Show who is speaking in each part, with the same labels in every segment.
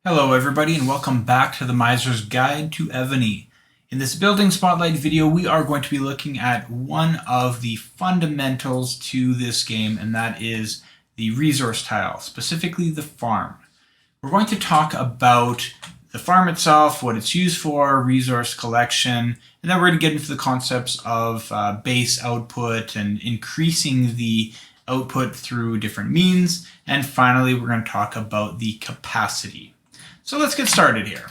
Speaker 1: Hello everybody and welcome back to the Miser's Guide to Evony. In this building spotlight video we are going to be looking at one of the fundamentals to this game, and that is the resource tile, specifically the farm. We're going to talk about the farm itself, what it's used for, resource collection, and then we're going to get into the concepts of base output and increasing the output through different means, and finally we're going to talk about the capacity. So let's get started here.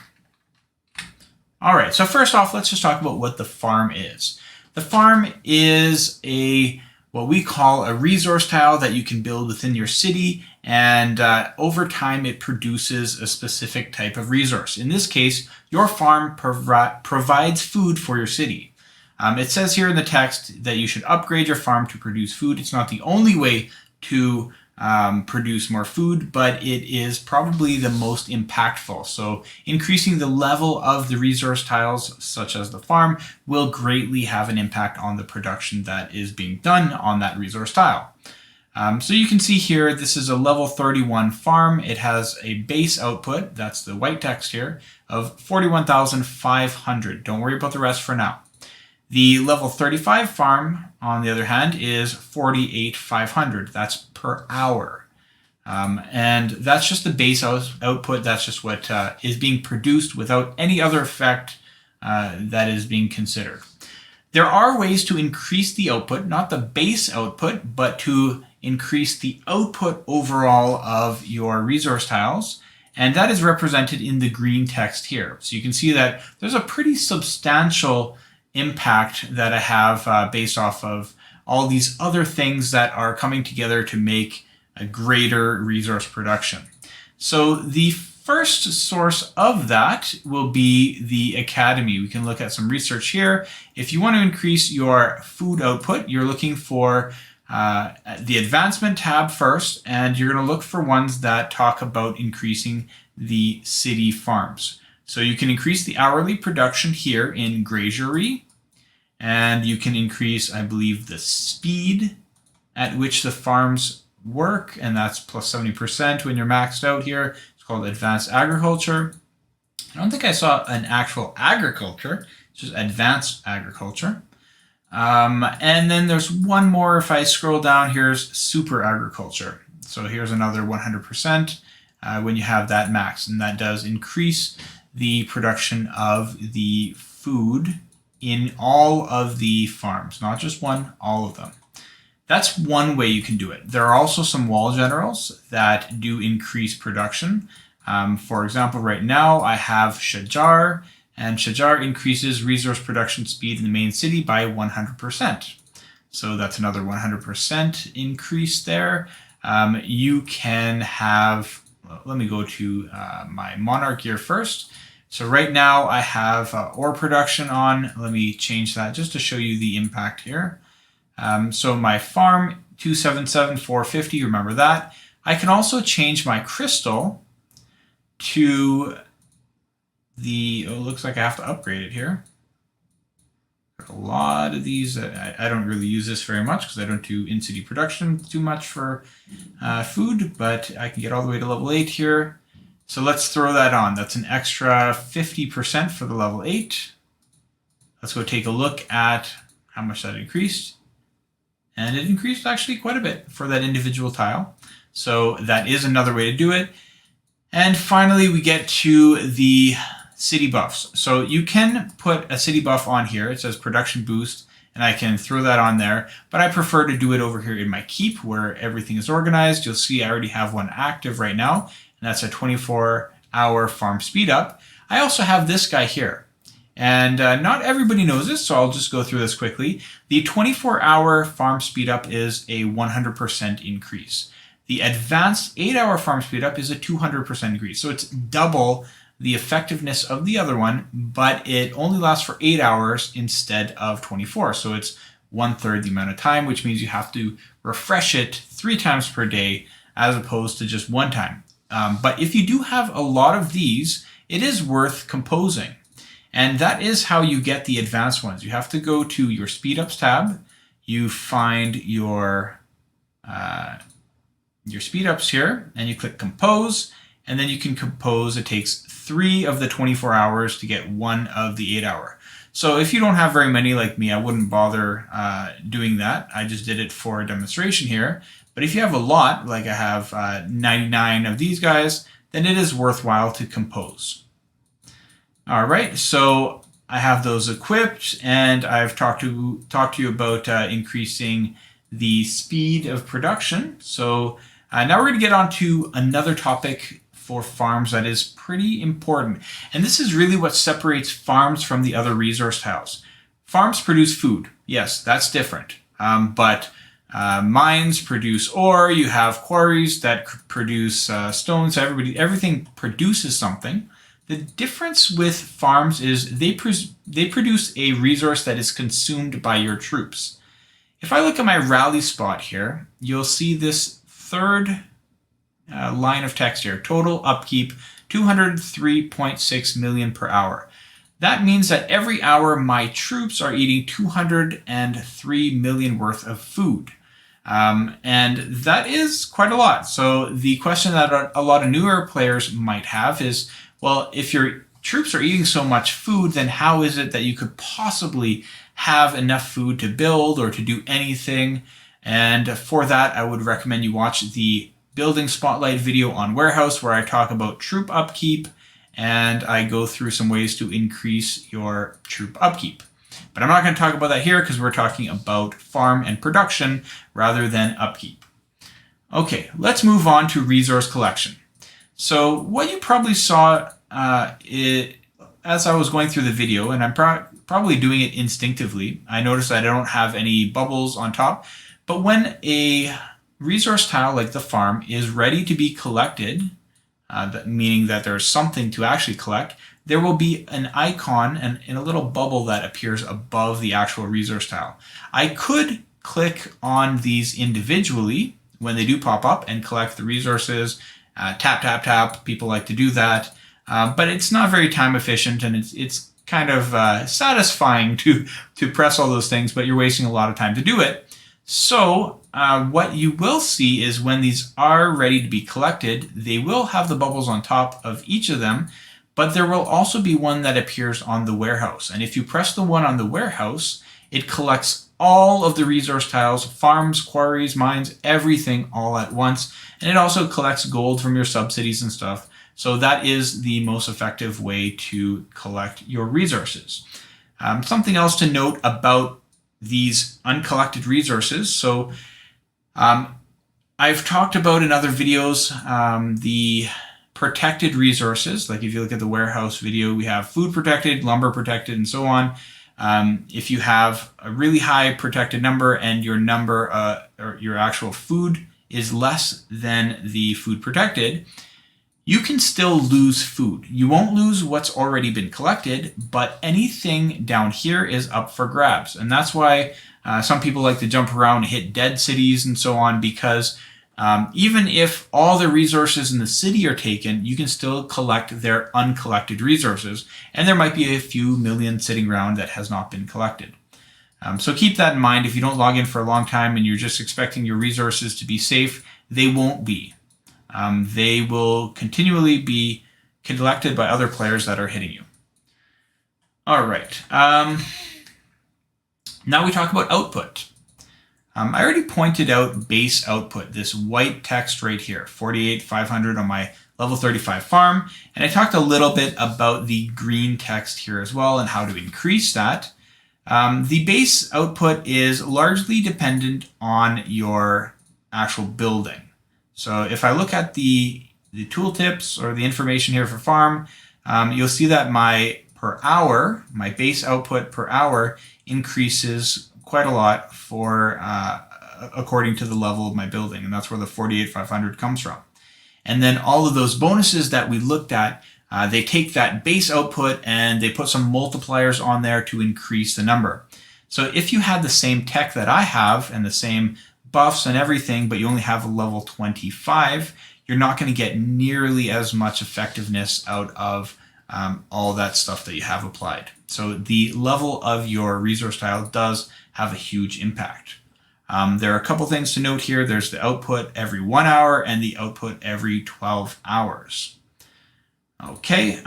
Speaker 1: All right, so first off, let's just talk about what the farm is. The farm is what we call a resource tile that you can build within your city, and over time it produces a specific type of resource. In this case, your farm provides food for your city. It says here in the text that you should upgrade your farm to produce food. It's not the only way to produce more food, but it is probably the most impactful. So increasing the level of the resource tiles, such as the farm, will greatly have an impact on the production that is being done on that resource tile. So you can see here, this is a level 31 farm. It has a base output, that's the white text here, of 41,500. Don't worry about the rest for now. The level 35 farm, on the other hand, is 48,500. That's per hour. And that's just the base output. That's just what is being produced without any other effect that is being considered. There are ways to increase the output, not the base output, but to increase the output overall of your resource tiles. And that is represented in the green text here. So you can see that there's a pretty substantial impact that I have based off of all these other things that are coming together to make a greater resource production. So the first source of that will be the academy. We can look at some research here. If you want to increase your food output, you're looking for the advancement tab first, and you're going to look for ones that talk about increasing the city farms. So you can increase the hourly production here in graziery, and you can increase, I believe, the speed at which the farms work, and that's plus 70% when you're maxed out here. It's called advanced agriculture. I don't think I saw an actual agriculture, it's just advanced agriculture. And then there's one more. If I scroll down, here's super agriculture. So here's another 100% when you have that max, and that does increase the production of the food in all of the farms, not just one, all of them. That's one way you can do it. There are also some wall generals that do increase production. For example, right now I have Shajar, and Shajar increases resource production speed in the main city by 100%. So that's another 100% increase there. You can have, let me go to my monarch here first. So right now I have ore production on. Let me change that just to show you the impact here. So my farm, 277,450, remember that. I can also change my crystal to the, oh, looks like I have to upgrade it here. A lot of these, I don't really use this very much because I don't do in-city production too much for food, but I can get all the way to level 8 here. So let's throw that on. That's an extra 50% for the level 8. Let's go take a look at how much that increased. And it increased actually quite a bit for that individual tile. So that is another way to do it. And finally, we get to the city buffs. So you can put a city buff on here. It says production boost, and I can throw that on there. But I prefer to do it over here in my keep where everything is organized. You'll see I already have one active right now, and that's a 24-hour farm speed up. I also have this guy here, and not everybody knows this, so I'll just go through this quickly. The 24-hour farm speed up is a 100% increase. The advanced 8-hour farm speed up is a 200% increase, so it's double the effectiveness of the other one, but it only lasts for 8 hours instead of 24, so it's 1/3 the amount of time, which means you have to refresh it 3 times per day as opposed to just 1 time. But if you do have a lot of these, it is worth composing. And that is how you get the advanced ones. You have to go to your speed ups tab. You find your speed ups here, and you click compose. and then you can compose. It takes 3 of the 24 hours to get 1 of the 8 hour. So if you don't have very many like me, I wouldn't bother doing that. I just did it for a demonstration here. But if you have a lot, like I have 99 of these guys, then it is worthwhile to compose. All right, so I have those equipped, and I've talked to you about increasing the speed of production. So now we're going to get on to another topic for farms that is pretty important. And this is really what separates farms from the other resource tiles. Farms produce food. Yes, that's different. But mines produce ore. You have quarries that produce stones. Everything produces something. The difference with farms is they produce a resource that is consumed by your troops. If I look at my rally spot here, you'll see this third line of text here, total upkeep 203.6 million per hour. That means that every hour my troops are eating 203 million worth of food. And that is quite a lot. So the question that a lot of newer players might have is, well, if your troops are eating so much food, then how is it that you could possibly have enough food to build or to do anything? And for that, I would recommend you watch the Building Spotlight video on Warehouse, where I talk about troop upkeep and I go through some ways to increase your troop upkeep. But I'm not going to talk about that here because we're talking about farm and production rather than upkeep. Okay, let's move on to resource collection. So what you probably saw as I was going through the video, and I'm probably doing it instinctively, I noticed that I don't have any bubbles on top. But when a resource tile like the farm is ready to be collected, meaning that there's something to actually collect, there will be an icon and in a little bubble that appears above the actual resource tile. I could click on these individually when they do pop up and collect the resources. Tap, tap, tap. People like to do that. But it's not very time efficient, and it's kind of satisfying to press all those things, but you're wasting a lot of time to do it. So what you will see is when these are ready to be collected, they will have the bubbles on top of each of them, but there will also be one that appears on the warehouse. And if you press the one on the warehouse, it collects all of the resource tiles, farms, quarries, mines, everything all at once. And it also collects gold from your subsidies and stuff. So that is the most effective way to collect your resources. Something else to note about these uncollected resources. So I've talked about in other videos the protected resources. Like if you look at the warehouse video, we have food protected, lumber protected, and so on. If you have a really high protected number and your number or your actual food is less than the food protected, you can still lose food. You won't lose what's already been collected, but anything down here is up for grabs. And that's why some people like to jump around and hit dead cities and so on, because even if all the resources in the city are taken, you can still collect their uncollected resources. And there might be a few million sitting around that has not been collected. So keep that in mind. If you don't log in for a long time and you're just expecting your resources to be safe, they won't be. They will continually be collected by other players that are hitting you. All right. Now we talk about output. I already pointed out base output, this white text right here, 48,500 on my level 35 farm. And I talked a little bit about the green text here as well and how to increase that. The base output is largely dependent on your actual building. So if I look at the tooltips or the information here for farm, you'll see that my base output per hour increases quite a lot for according to the level of my building, and that's where the 48,500 comes from. And then all of those bonuses that we looked at, they take that base output and they put some multipliers on there to increase the number. So if you had the same tech that I have and the same buffs and everything, but you only have a level 25, you're not going to get nearly as much effectiveness out of all that stuff that you have applied. So the level of your resource tile does have a huge impact. There are a couple things to note here. There's the output every 1 hour and the output every 12 hours. Okay,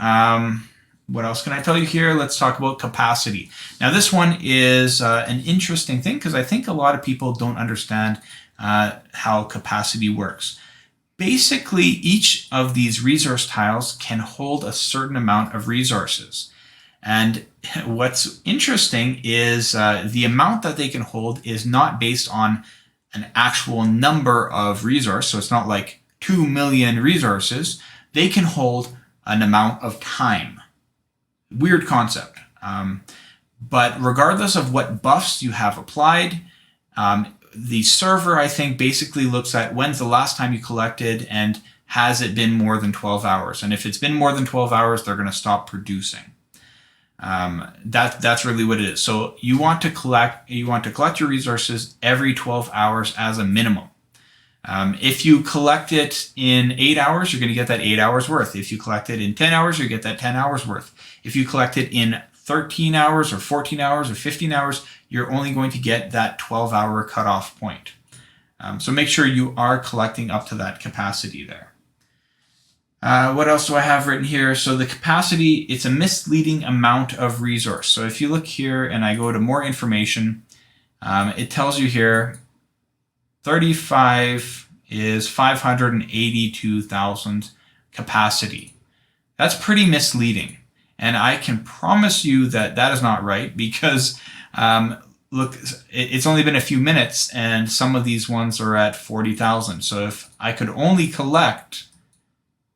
Speaker 1: what else can I tell you here? Let's talk about capacity. Now this one is an interesting thing because I think a lot of people don't understand how capacity works. Basically, each of these resource tiles can hold a certain amount of resources. And what's interesting is the amount that they can hold is not based on an actual number of resources. So it's not like 2 million resources. They can hold an amount of time. Weird concept. But regardless of what buffs you have applied, the server, I think, basically looks at when's the last time you collected and has it been more than 12 hours. And if it's been more than 12 hours, they're going to stop producing. That's really what it is. So you want to collect your resources every 12 hours as a minimum. If you collect it in 8 hours, you're going to get that 8 hours worth. If you collect it in 10 hours, you get that 10 hours worth. If you collect it in 13 hours or 14 hours or 15 hours, you're only going to get that 12-hour cutoff point. So make sure you are collecting up to that capacity there. What else do I have written here? So the capacity, it's a misleading amount of resource. So if you look here and I go to more information, it tells you here 35 is 582,000 capacity. That's pretty misleading. And I can promise you that that is not right because look, it's only been a few minutes and some of these ones are at 40,000. So if I could only collect,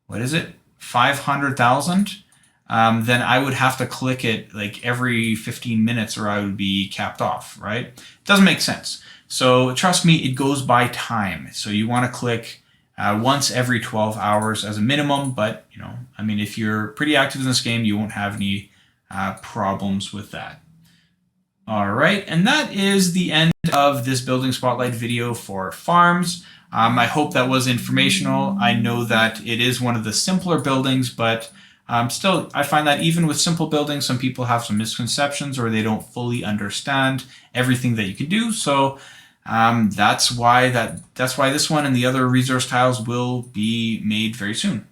Speaker 1: what is it, 500,000, then I would have to click it like every 15 minutes or I would be capped off, right? It doesn't make sense. So trust me, it goes by time. So you want to click once every 12 hours as a minimum, but you know, I mean, if you're pretty active in this game, you won't have any problems with that. All right, and that is the end of this building spotlight video for farms. I hope that was informational. I know that it is one of the simpler buildings, but still, I find that even with simple buildings, some people have some misconceptions or they don't fully understand everything that you can do. So that's why this one and the other resource tiles will be made very soon.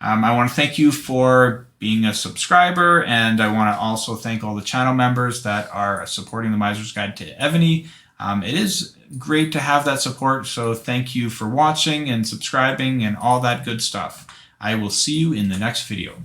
Speaker 1: I want to thank you for being a subscriber, and I want to also thank all the channel members that are supporting the Miser's Guide to Evony. It is great to have that support, so thank you for watching and subscribing and all that good stuff. I will see you in the next video.